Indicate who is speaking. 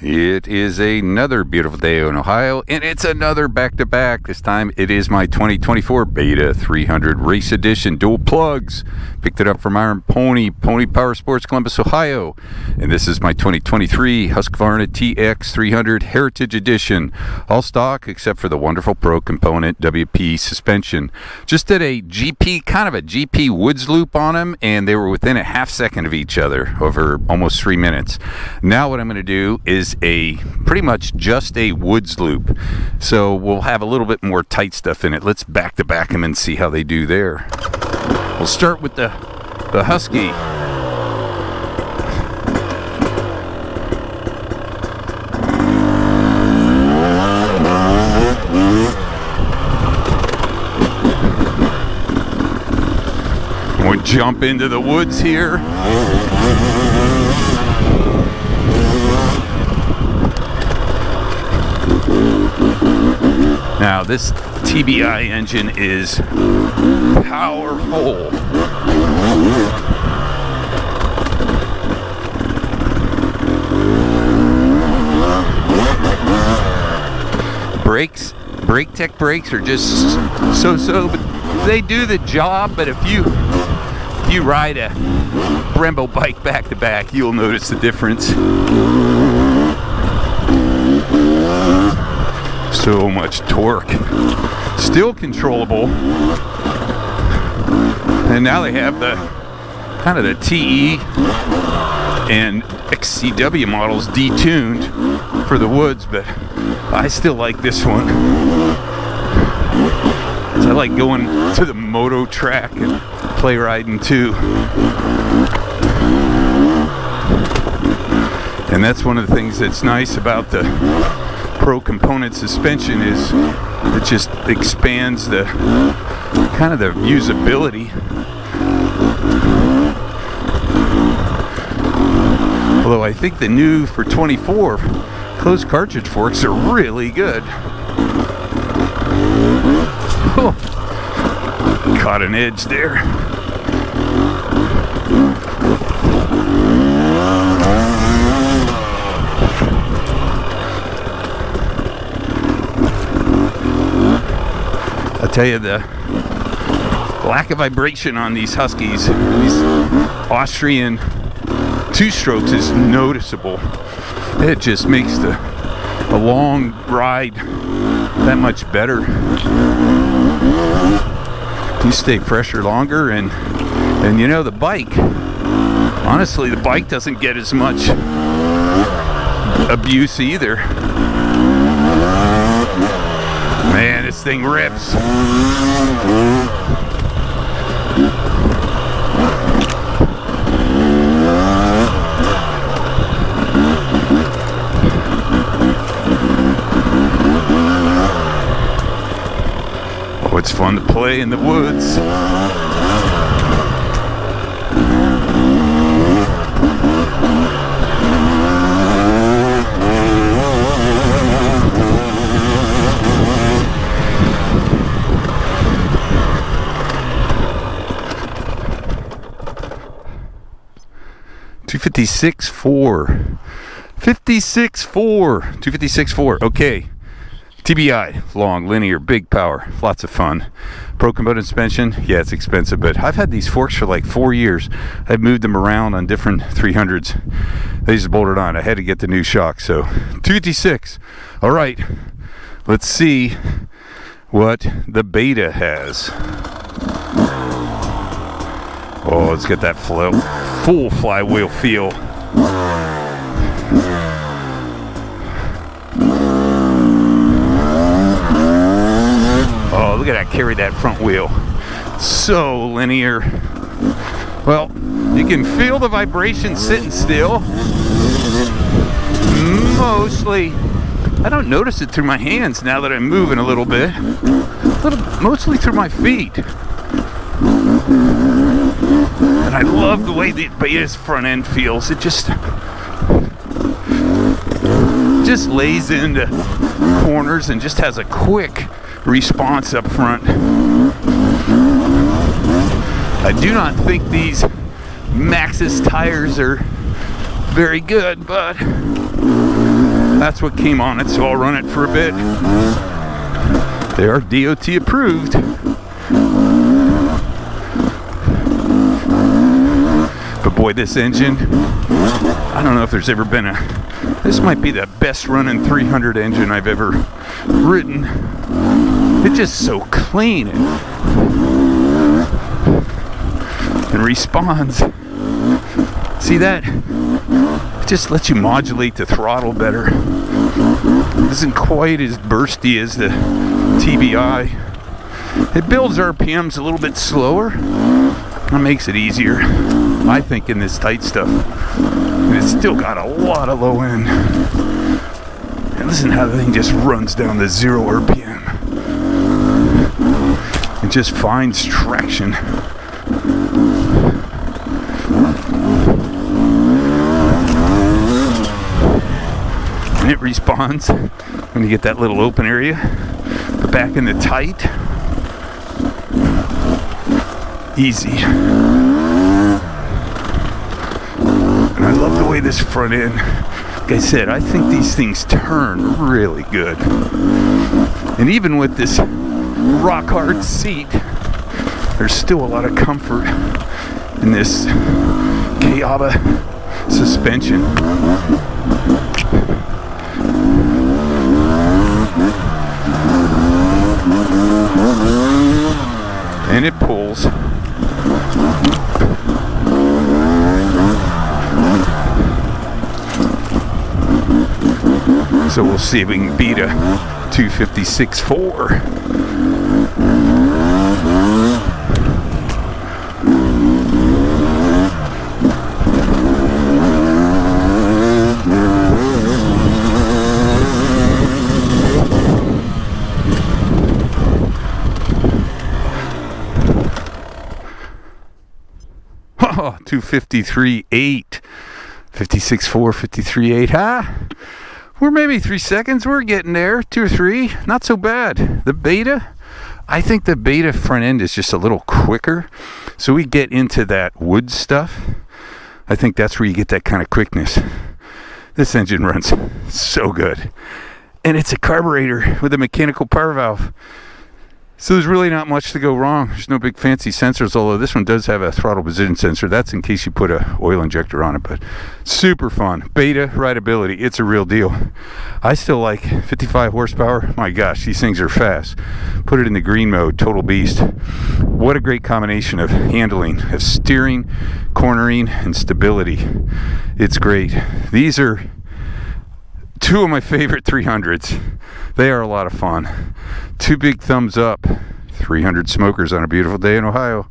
Speaker 1: It is another beautiful day in Ohio, and it's another back-to-back. This time it is my 2024 Beta 300 Race Edition dual plugs. Picked it up from Iron Pony Power Sports, Columbus, Ohio. And this is my 2023 Husqvarna TX300 Heritage Edition. All stock except for the wonderful Pro Component WP suspension. Just did a GP, kind of a GP woods loop on them, and they were within a half second of each other over almost 3 minutes. Now what I'm going to do is pretty much just a woods loop, so we'll have a little bit more tight stuff in it. Let's back to back them and see how they do there. We'll start with the Husky. We'll jump into the woods here. Now this TBI engine is powerful. Brake tech brakes are just so-so, but they do the job. But if you ride a Brembo bike back to back, you'll notice the difference. So much torque, still controllable, and now they have the kind of the TE and XCW models detuned for the woods, but I still like this one. So I like going to the moto track and play riding too. And that's one of the things that's nice about the Pro Component suspension is it just expands the kind of the usability. Although I think the new for 24 closed cartridge forks are really good. Oh, caught an edge there. I'll tell you, the lack of vibration on these Huskies, these Austrian two-strokes, is noticeable. It just makes the long ride that much better. You stay fresher longer, and you know, the bike, honestly, the bike doesn't get as much abuse either. Man, this thing rips. Oh, it's fun to play in the woods. 256.4. 256.4. Okay. TBI, long, linear, big power, lots of fun. Pro Component suspension, yeah, it's expensive, but I've had these forks for like 4 years. I've moved them around on different 300s. They just bolted on. I had to get the new shock, so 256. All right, let's see what the Beta has. Oh, let's get that full flywheel feel. Oh, look at that, carry that front wheel. So linear. Well, you can feel the vibration sitting still. Mostly, I don't notice it through my hands now that I'm moving a little bit. Mostly through my feet. And I love the way the Beta's front end feels. It just lays into corners and just has a quick response up front. I do not think these Maxxis tires are very good, but That's what came on it, so I'll run it for a bit. They are DOT approved. But boy, this engine, I don't know if there's ever been this might be the best running 300 engine I've ever ridden. It's just so clean and responds. See that? It just lets you modulate the throttle better. It isn't quite as bursty as the TBI. It builds RPMs a little bit slower. That makes it easier, I think, in this tight stuff. And it's still got a lot of low end. And listen how the thing just runs down to 0 RPM. It just finds traction. And it responds when you get that little open area. But back in the tight, easy. And I love the way this front end, like I said, I think these things turn really good. And even with this rock hard seat, there's still a lot of comfort in this Kayaba suspension. And it pulls. So we'll see if we can beat a 256.4. Oh, 253.8, 56.4, 53.8, huh? We're maybe 3 seconds. We're getting there, 2 or 3. Not so bad. The Beta, I think the Beta front end is just a little quicker. So we get into that wood stuff. I think that's where you get that kind of quickness. This engine runs so good. And it's a carburetor with a mechanical power valve. So there's really not much to go wrong. There's no big fancy sensors, although this one does have a throttle position sensor. That's in case you put a oil injector on it, but super fun. Beta rideability, it's a real deal. I still like 55 horsepower. My gosh, these things are fast. Put it in the green mode, total beast. What a great combination of handling, of steering, cornering, and stability. It's great. These are 2 of my favorite 300s. They are a lot of fun. 2 big thumbs up. 300 smokers on a beautiful day in Ohio.